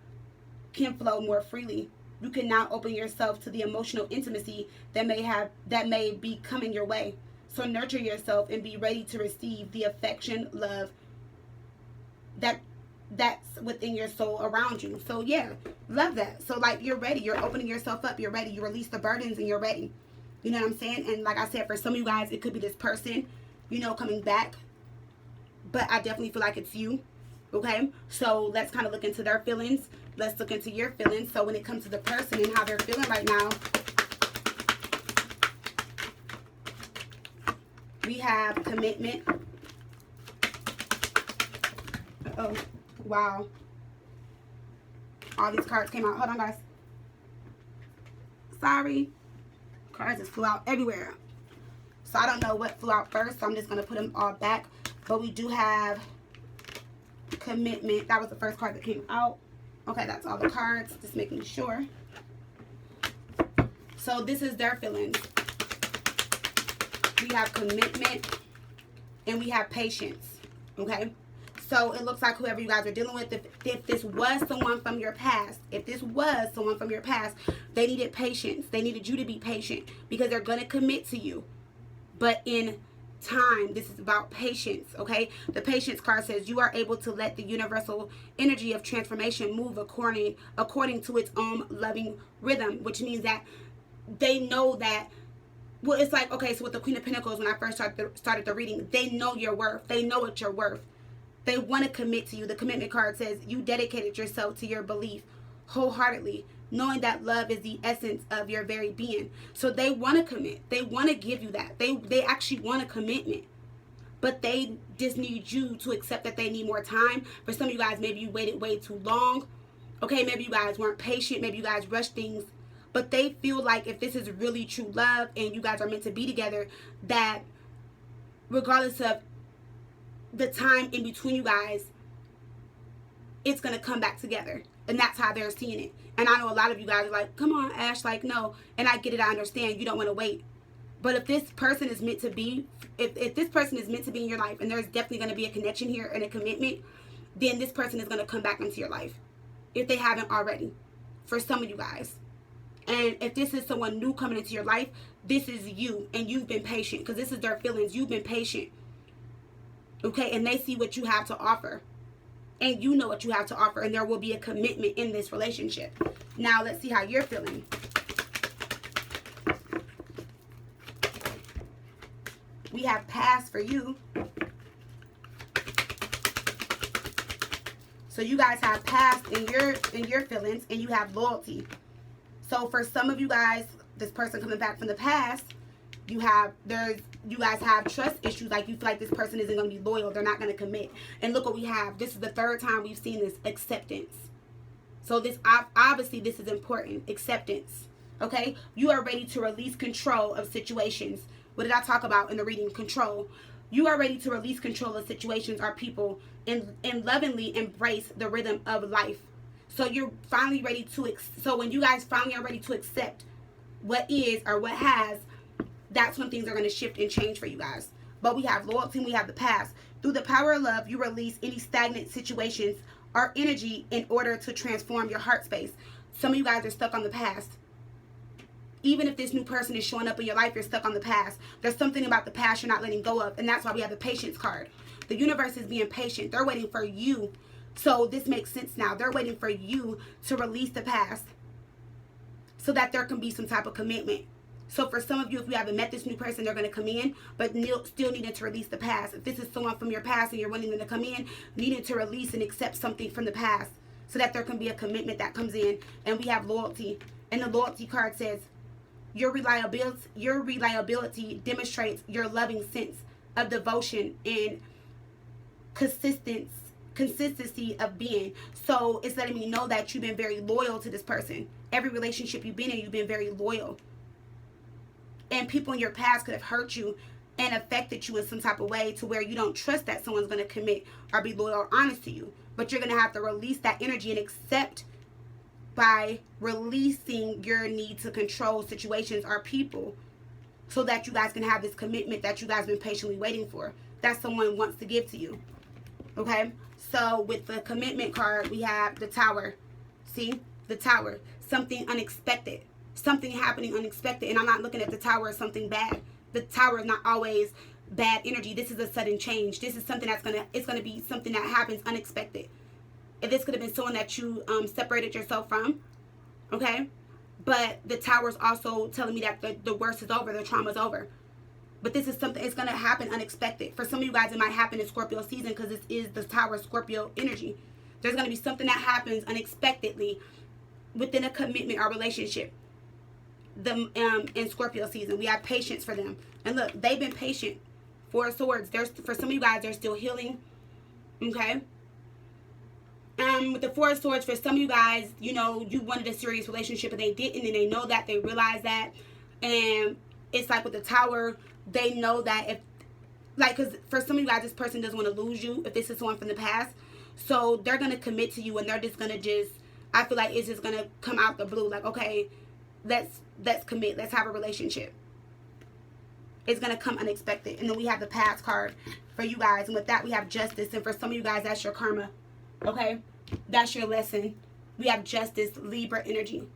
can flow more freely. You can now open yourself to the emotional intimacy that may be coming your way. So nurture yourself and be ready to receive the affection, love that's within your soul around you. So yeah, love that. So like, you're ready. You're opening yourself up. You're ready. You release the burdens and you're ready. You know what I'm saying? And like I said, for some of you guys, it could be this person, you know, coming back. But I definitely feel like it's you. Okay? So let's kind of look into their feelings. Let's look into your feelings. So when it comes to the person and how they're feeling right now, we have commitment. Oh, wow. All these cards came out. Hold on, guys. Sorry. Cards just flew out everywhere. So I don't know what flew out first. So I'm just going to put them all back. But we do have commitment. That was the first card that came out. Okay, that's all the cards. Just making sure. So this is their feelings. We have commitment and we have patience. Okay? So it looks like whoever you guys are dealing with, if this was someone from your past, they needed patience. They needed you to be patient because they're going to commit to you. But in time, this is about patience, okay? The patience card says you are able to let the universal energy of transformation move according to its own loving rhythm, which means that they know that, well, it's like, okay, so with the Queen of Pentacles, when I first started the reading, they know your worth. They know what you're worth. They want to commit to you. The commitment card says you dedicated yourself to your belief wholeheartedly, knowing that love is the essence of your very being. So they want to commit. They want to give you that. They actually want a commitment. But they just need you to accept that they need more time. For some of you guys, maybe you waited way too long. Okay, maybe you guys weren't patient. Maybe you guys rushed things. But they feel like if this is really true love and you guys are meant to be together, that regardless of the time in between you guys, it's going to come back together. And that's how they're seeing it. And I know a lot of you guys are like, come on, Ash, like, no. And I get it, I understand. You don't want to wait. But if this person is meant to be, if this person is meant to be in your life, and there's definitely going to be a connection here and a commitment, then this person is going to come back into your life. If they haven't already. For some of you guys. And if this is someone new coming into your life, this is you. And you've been patient. Because this is their feelings. You've been patient. Okay? And they see what you have to offer. And you know what you have to offer. And there will be a commitment in this relationship. Now, let's see how you're feeling. We have past for you. So you guys have past in your feelings. And you have loyalty. So for some of you guys, this person coming back from the past, you guys have trust issues. Like you feel like this person isn't going to be loyal. They're not going to commit. And look what we have. This is the third time we've seen this acceptance. So this obviously this is important. Acceptance. Okay? You are ready to release control of situations. What did I talk about in the reading? Control. You are ready to release control of situations or people and lovingly embrace the rhythm of life. So you're finally ready to, so when you guys finally are ready to accept what is or what has, that's when things are going to shift and change for you guys. But we have loyalty and we have the past. Through the power of love, you release any stagnant situations or energy in order to transform your heart space. Some of you guys are stuck on the past. Even if this new person is showing up in your life, you're stuck on the past. There's something about the past you're not letting go of. And that's why we have the patience card. The universe is being patient. They're waiting for you. So this makes sense now. They're waiting for you to release the past so that there can be some type of commitment. So for some of you, if you haven't met this new person, they're going to come in, but still needing to release the past. If this is someone from your past and you're wanting them to come in, needing to release and accept something from the past so that there can be a commitment that comes in. And we have loyalty. And the loyalty card says, your reliability demonstrates your loving sense of devotion and consistency of being. So it's letting me know that you've been very loyal to this person. Every relationship you've been in, you've been very loyal. And people in your past could have hurt you and affected you in some type of way to where you don't trust that someone's going to commit or be loyal or honest to you. But you're going to have to release that energy and accept by releasing your need to control situations or people so that you guys can have this commitment that you guys been patiently waiting for, that someone wants to give to you. Okay, so with the commitment card, we have the Tower. See, the Tower, something unexpected, something happening unexpected. And I'm not looking at the Tower as something bad. The Tower is not always bad energy. This is a sudden change. This is something that's it's gonna be something that happens unexpected. And this could have been someone that you separated yourself from. Okay, but the Tower is also telling me that the worst is over, the trauma is over. But this is something, it's going to happen unexpected. For some of you guys, it might happen in Scorpio season because this is the Tower Scorpio energy. There's going to be something that happens unexpectedly within a commitment or relationship. In Scorpio season, we have patience for them. And look, they've been patient. Four of Swords. For some of you guys, they're still healing. Okay? With the Four of Swords, for some of you guys, you know, you wanted a serious relationship and they didn't, and they know that, they realize that. And it's like with the Tower, they know that if, like, because for some of you guys, this person doesn't want to lose you if this is someone from the past. So they're going to commit to you, and they're just going to I feel like it's just going to come out the blue. Like, okay, let's commit. Let's have a relationship. It's going to come unexpected. And then we have the Past card for you guys. And with that, we have Justice. And for some of you guys, that's your karma. Okay? That's your lesson. We have Justice, Libra energy.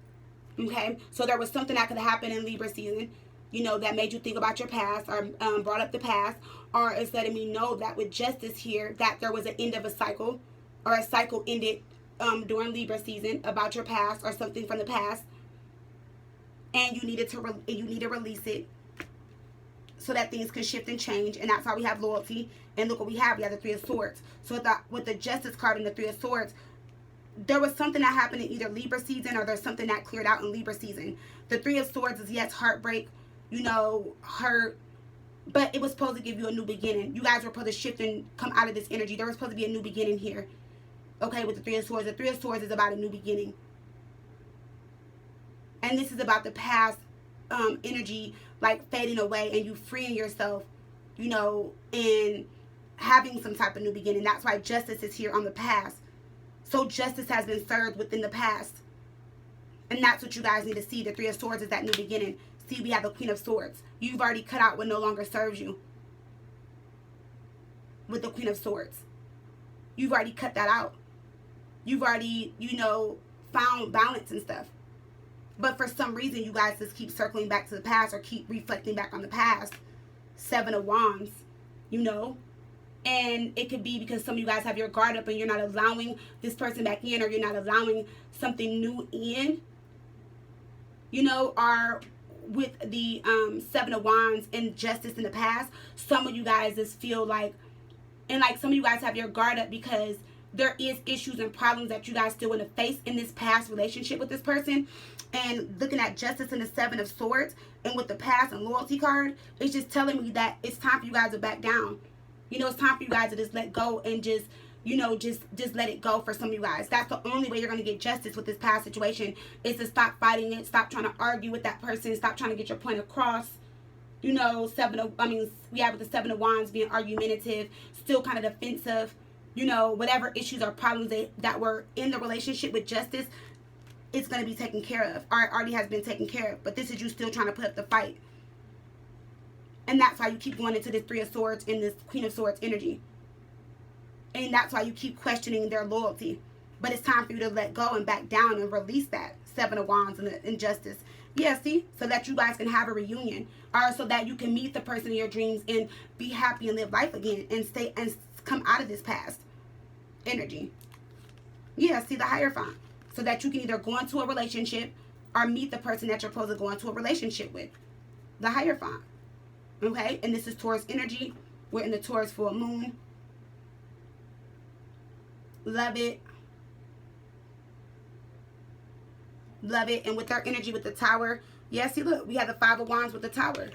Okay? So there was something that could happen in Libra season, you know, that made you think about your past, or brought up the past, or it's letting me know that with Justice here, that there was an end of a cycle, or a cycle ended during Libra season about your past or something from the past, and you need to release it so that things can shift and change. And that's how we have loyalty. And look what we have. We have the Three of Swords. So with the Justice card and the Three of Swords, there was something that happened in either Libra season, or there's something that cleared out in Libra season. The Three of Swords is, yes, heartbreak, you know, hurt, but it was supposed to give you a new beginning. You guys were supposed to shift and come out of this energy. There was supposed to be a new beginning here. Okay, with the Three of Swords. The Three of Swords is about a new beginning. And this is about the past energy, like, fading away and you freeing yourself, you know, and having some type of new beginning. That's why Justice is here on the past. So justice has been served within the past. And that's what you guys need to see. The Three of Swords is that new beginning. See, we have the Queen of Swords. You've already cut out what no longer serves you. With the Queen of Swords. You've already cut that out. You've already, you know, found balance and stuff. But for some reason, you guys just keep circling back to the past, or keep reflecting back on the past. Seven of Wands, you know. And it could be because some of you guys have your guard up and you're not allowing this person back in, or you're not allowing something new in. You know, or with the Seven of Wands and Justice in the past, some of you guys just feel like, and like some of you guys have your guard up because there is issues and problems that you guys still want to face in this past relationship with this person. And looking at Justice and the Seven of Swords, and with the past and loyalty card, it's just telling me that it's time for you guys to back down. You know, it's time for you guys to just let go and just, you know, just let it go for some of you guys. That's the only way you're going to get justice with this past situation, is to stop fighting it, stop trying to argue with that person, stop trying to get your point across. You know, we have with the Seven of Wands being argumentative, still kind of defensive. You know, whatever issues or problems that were in the relationship with Justice, it's going to be taken care of, or it already has been taken care of. But this is you still trying to put up the fight. And that's why you keep going into this Three of Swords and this Queen of Swords energy. And that's why you keep questioning their loyalty. But it's time for you to let go and back down and release that Seven of Wands and the injustice. Yeah, see? So that you guys can have a reunion. Or so that you can meet the person in your dreams and be happy and live life again. And stay and come out of this past energy. Yeah, see, the Hierophant. So that you can either go into a relationship or meet the person that you're supposed to go into a relationship with. The Hierophant. Okay? And this is Taurus energy. We're in the Taurus full moon. Love it. Love it. And with our energy with the Tower. Yeah, see, look. We have the Five of Wands with the Tower.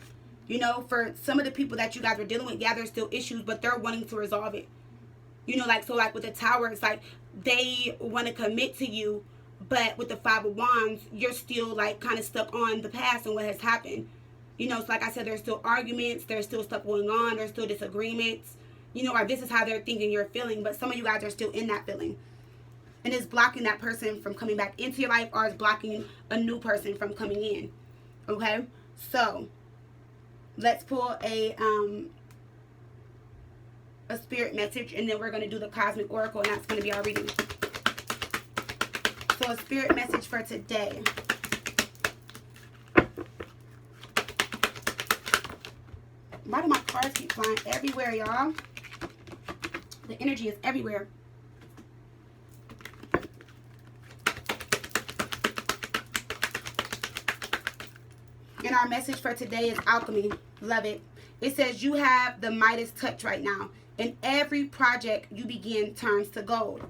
You know, for some of the people that you guys are dealing with, yeah, there's still issues, but they're wanting to resolve it. You know, like, so like with the Tower, it's like they want to commit to you, but with the Five of Wands, you're still like kind of stuck on the past and what has happened. You know, so like I said, there's still arguments, there's still stuff going on, there's still disagreements, you know, or this is how they're thinking you're feeling, but some of you guys are still in that feeling. And it's blocking that person from coming back into your life, or it's blocking a new person from coming in. Okay? So, Let's pull a spirit message, and then we're going to do the cosmic oracle, and that's going to be our reading. So a spirit message for today. Why do my cards keep flying everywhere, y'all? The energy is everywhere. And our message for today is alchemy. Love it. It says you have the Midas touch right now. And every project you begin turns to gold.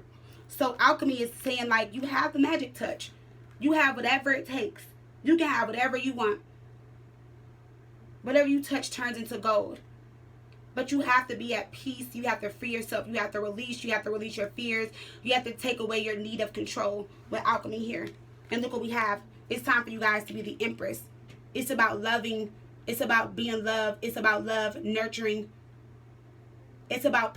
So alchemy is saying, like, you have the magic touch. You have whatever it takes. You can have whatever you want. Whatever you touch turns into gold. But you have to be at peace. You have to free yourself. You have to release. You have to release your fears. You have to take away your need of control with alchemy here. And look what we have. It's time for you guys to be the Empress. It's about loving. It's about being loved. It's about love, nurturing. It's about,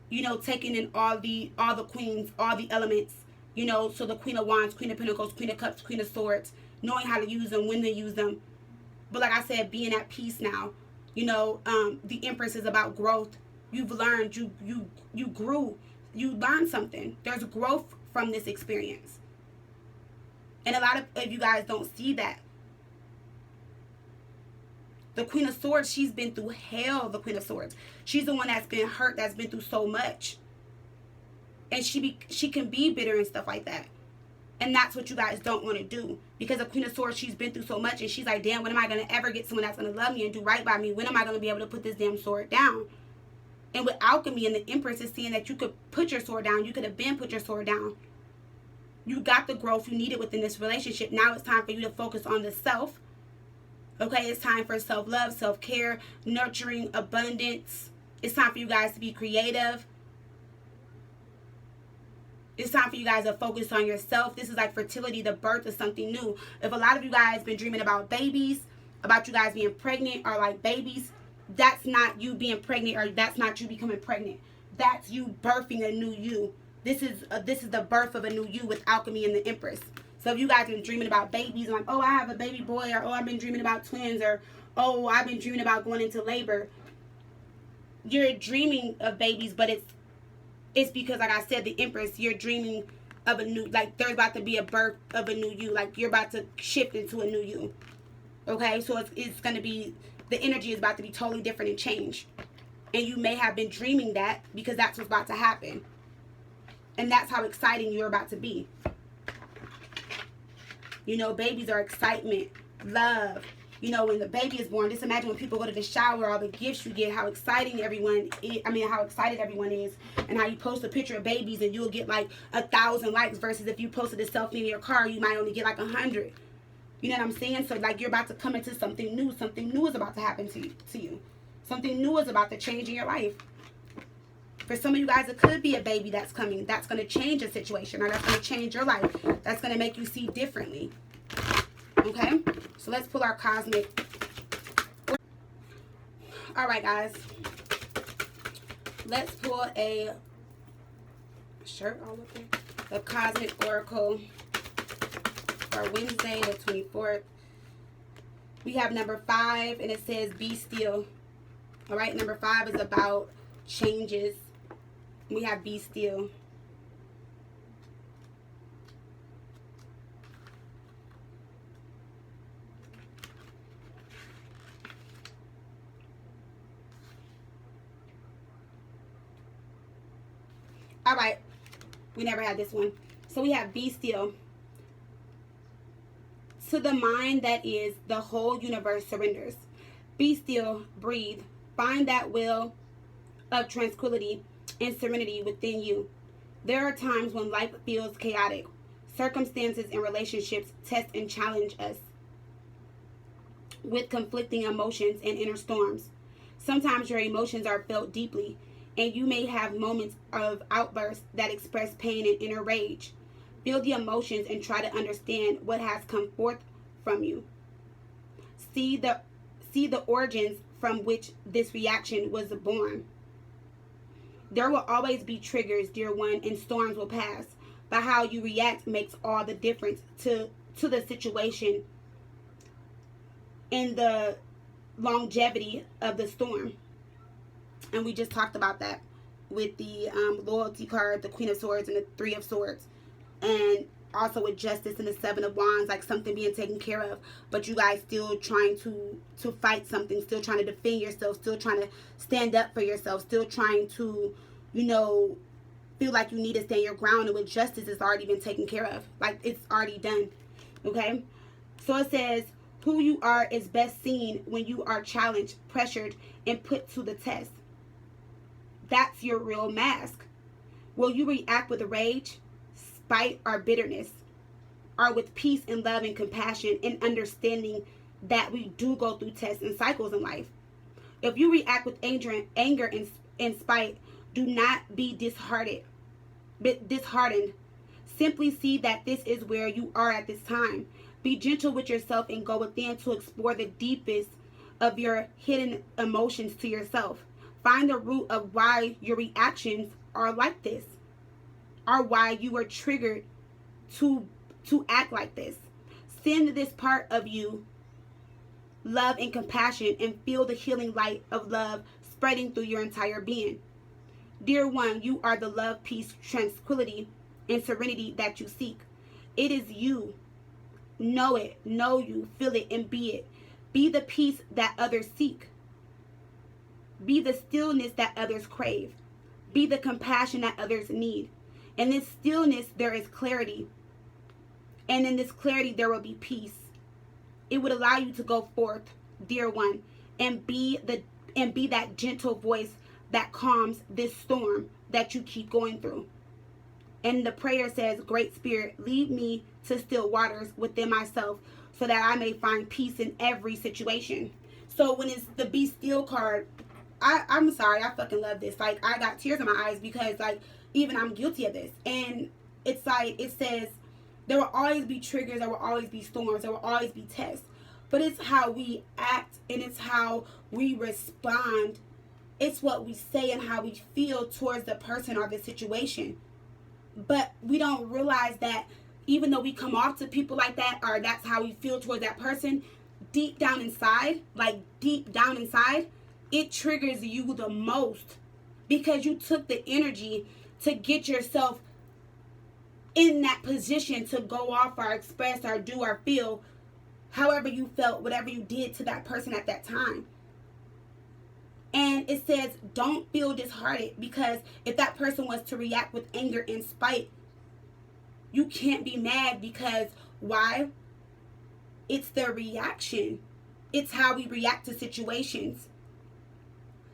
you know, taking in all the queens, all the elements. You know, so the Queen of Wands, Queen of Pentacles, Queen of Cups, Queen of Swords. Knowing how to use them, when to use them. But like I said, being at peace now. You know, the Empress is about growth. You've learned, you grew, you learned something. There's growth from this experience. And a lot of you guys don't see that. The Queen of Swords, she's been through hell, the Queen of Swords. She's the one that's been hurt, that's been through so much. And she can be bitter and stuff like that. And that's what you guys don't want to do. Because the Queen of Swords, she's been through so much. And she's like, damn, when am I going to ever get someone that's going to love me and do right by me? When am I going to be able to put this damn sword down? And with alchemy and the Empress is seeing that you could put your sword down. You could have been put your sword down. You got the growth you needed within this relationship. Now it's time for you to focus on the self. Okay, it's time for self-love, self-care, nurturing, abundance. It's time for you guys to be creative. It's time for you guys to focus on yourself. This is like fertility, the birth of something new. If a lot of you guys been dreaming about babies, about you guys being pregnant or like babies, that's not you being pregnant, or that's not you becoming pregnant. That's you birthing a new you. This is the birth of a new you with alchemy and the Empress. So if you guys been dreaming about babies, like, oh, I have a baby boy, or oh, I've been dreaming about twins, or oh, I've been dreaming about going into labor. You're dreaming of babies, but it's because, like I said, the Empress, you're dreaming of a new, like, there's about to be a birth of a new you. Like, you're about to shift into a new you. Okay? So it's going to be, the energy is about to be totally different and change. And you may have been dreaming that because that's what's about to happen. And that's how exciting you're about to be. You know, babies are excitement, love. You know, when the baby is born, just imagine when people go to the shower, all the gifts you get, how exciting everyone is. I mean, how excited everyone is. And how you post a picture of babies and you'll get like 1,000 likes versus if you posted a selfie in your car, you might only get like 100. You know what I'm saying? So like you're about to come into something new. Something new is about to happen to you. Something new is about to change in your life. For some of you guys, it could be a baby that's coming. That's going to change a situation, or that's going to change your life. That's going to make you see differently. Okay? So let's pull our cosmic. All right, guys. Let's pull a shirt all up there. The Cosmic Oracle for Wednesday, the 24th. We have number 5, and it says, be still. All right? Number 5 is about changes. We have be still. All right. We never had this one. So we have be still. To the mind that is, the whole universe surrenders. Be still, breathe. Find that will of tranquility and serenity within you. There are times when life feels chaotic. Circumstances and relationships test and challenge us with conflicting emotions and inner storms. Sometimes your emotions are felt deeply, and you may have moments of outbursts that express pain and inner rage. Feel the emotions and try to understand what has come forth from you. See the origins from which this reaction was born. There will always be triggers, dear one, and storms will pass. But how you react makes all the difference to the situation and the longevity of the storm. And we just talked about that with the loyalty card, the Queen of Swords, and the Three of Swords. And also with Justice and the Seven of Wands, like something being taken care of, but you guys still trying to fight something, still trying to defend yourself, still trying to stand up for yourself, still trying to, you know, feel like you need to stand your ground. And with Justice, it's already been taken care of. Like, it's already done. Okay? So it says, who you are is best seen when you are challenged, pressured, and put to the test. That's your real mask. Will you react with rage, spite, or bitterness? Or with peace and love and compassion and understanding that we do go through tests and cycles in life? If you react with anger and spite, do not be disheartened. Simply see that this is where you are at this time. Be gentle with yourself and go within to explore the deepest of your hidden emotions to yourself. Find the root of why your reactions are like this, or why you were triggered to act like this. Send this part of you love and compassion and feel the healing light of love spreading through your entire being. Dear one, you are the love, peace, tranquility, and serenity that you seek. It is you. Know it, know you, feel it, and be it. Be the peace that others seek. Be the stillness that others crave. Be the compassion that others need. In this stillness, there is clarity. And in this clarity, there will be peace. It would allow you to go forth, dear one, and be that gentle voice that calms this storm that you keep going through. And the prayer says, Great Spirit, lead me to still waters within myself so that I may find peace in every situation. So when it's the Be Still card, I'm sorry, I fucking love this. Like, I got tears in my eyes because, like, even I'm guilty of this. And it's like, it says, there will always be triggers, there will always be storms, there will always be tests. But it's how we act and it's how we respond. It's what we say and how we feel towards the person or the situation. But we don't realize that even though we come off to people like that, or that's how we feel towards that person, deep down inside, it triggers you the most because you took the energy to get yourself in that position to go off or express or do or feel however you felt, whatever you did to that person at that time. And it says, don't feel disheartened, because if that person was to react with anger and spite, you can't be mad, because why? It's their reaction. It's how we react to situations.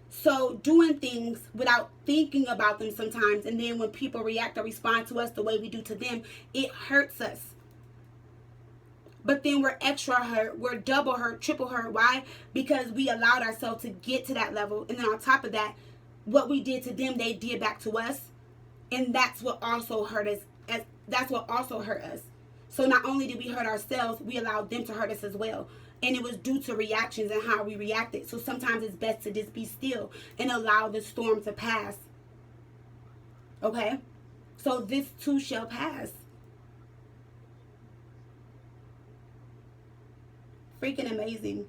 So doing things without thinking about them sometimes, and then when people react or respond to us the way we do to them, it hurts us. But then we're extra hurt, we're double hurt, triple hurt. Why? Because we allowed ourselves to get to that level. And then on top of that, what we did to them, they did back to us. And that's what also hurt us. So not only did we hurt ourselves, we allowed them to hurt us as well. And it was due to reactions and how we reacted. So sometimes it's best to just be still and allow the storm to pass. Okay? So this too shall pass. Freaking amazing.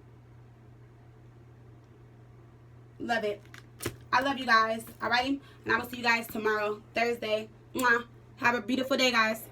Love it. I love you guys. Alrighty? And I will see you guys tomorrow, Thursday. Mwah. Have a beautiful day, guys.